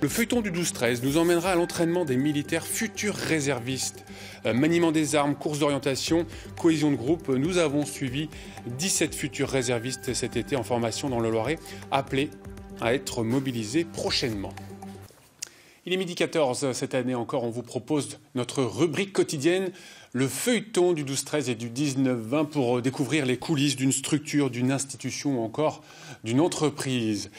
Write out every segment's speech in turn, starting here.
Le feuilleton du 12-13 nous emmènera à l'entraînement des militaires futurs réservistes. Maniement des armes, course d'orientation, cohésion de groupe. Nous avons suivi 17 futurs réservistes cet été en formation dans le Loiret, appelés à être mobilisés prochainement. Il est 12h14, cette année encore, on vous propose notre rubrique quotidienne, le feuilleton du 12-13 et du 19-20 pour découvrir les coulisses d'une structure, d'une institution ou encore d'une entreprise.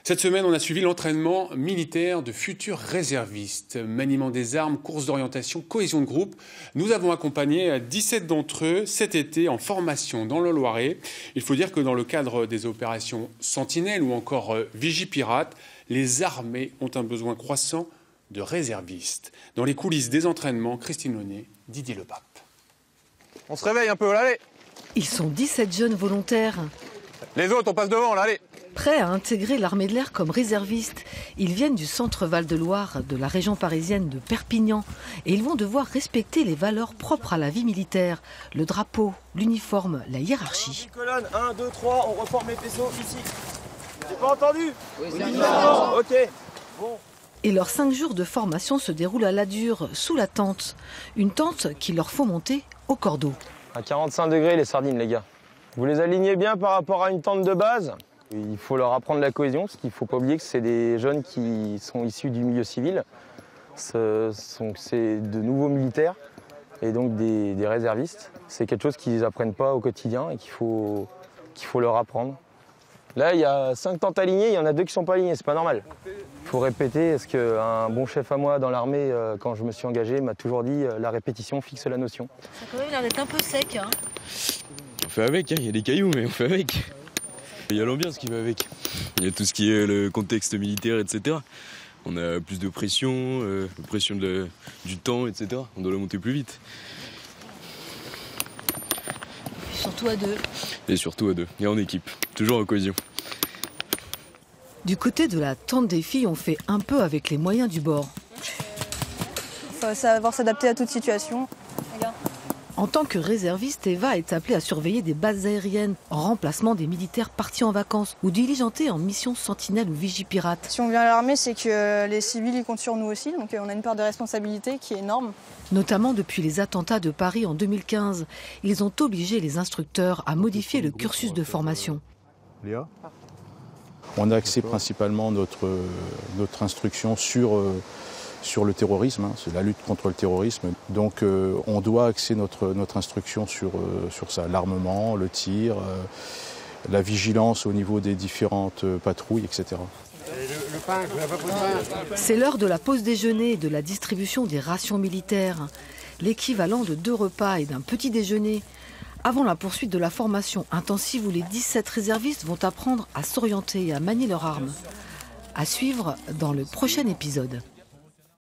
Cette semaine, on a suivi l'entraînement militaire de futurs réservistes. Maniement des armes, course d'orientation, cohésion de groupe. Nous avons accompagné 17 d'entre eux cet été en formation dans le Loiret. Il faut dire que dans le cadre des opérations Sentinelle ou encore Vigipirate, les armées ont un besoin croissant de réservistes. Dans les coulisses des entraînements, Christine Launay, Didier Lepape. On se réveille un peu, là, allez. Ils sont 17 jeunes volontaires. Les autres, on passe devant, là, allez. Prêts à intégrer l'armée de l'air comme réservistes. Ils viennent du centre Val-de-Loire, de la région parisienne de Perpignan. Et ils vont devoir respecter les valeurs propres à la vie militaire. Le drapeau, l'uniforme, la hiérarchie. Colonne, 1, 2, 3, on reforme les faisceaux ici. J'ai pas entendu? Oui, c'est ok. Bon. Et leurs 5 jours de formation se déroulent à la dure, sous la tente. Une tente qu'il leur faut monter au cordeau. À 45 degrés les sardines, les gars. Vous les alignez bien par rapport à une tente de base. Il faut leur apprendre la cohésion, parce qu'il ne faut pas oublier que c'est des jeunes qui sont issus du milieu civil. C'est de nouveaux militaires et donc des réservistes. C'est quelque chose qu'ils n'apprennent pas au quotidien et qu'il faut leur apprendre. Là, il y a 5 tentes alignées, il y en a 2 qui ne sont pas alignées, c'est pas normal. Il faut répéter, parce qu'un bon chef à moi dans l'armée, quand je me suis engagé, m'a toujours dit la répétition fixe la notion. Ça a quand même l'air d'être un peu sec. Hein. On fait avec, il y a des cailloux, mais on fait avec. Il y a l'ambiance qui va avec. Il y a tout ce qui est le contexte militaire, etc. On a plus de pression, pression du temps, etc. On doit le monter plus vite. Surtout à 2. Et surtout à 2, et en équipe, toujours en cohésion. Du côté de la tente des filles, on fait un peu avec les moyens du bord. Il faut savoir s'adapter à toute situation. Regarde. En tant que réserviste, Eva est appelée à surveiller des bases aériennes en remplacement des militaires partis en vacances ou diligentés en mission Sentinelle ou Vigipirate. Si on vient à l'armée, c'est que les civils ils comptent sur nous aussi, donc on a une part de responsabilité qui est énorme. Notamment depuis les attentats de Paris en 2015, ils ont obligé les instructeurs à modifier le cursus de formation. Léa ? On a axé principalement notre instruction sur le terrorisme, hein, c'est la lutte contre le terrorisme. Donc on doit axer notre instruction sur ça, l'armement, le tir, la vigilance au niveau des différentes patrouilles, etc. C'est l'heure de la pause déjeuner et de la distribution des rations militaires, l'équivalent de 2 repas et d'un petit déjeuner. Avant la poursuite de la formation intensive où les 17 réservistes vont apprendre à s'orienter et à manier leurs armes. À suivre dans le prochain épisode.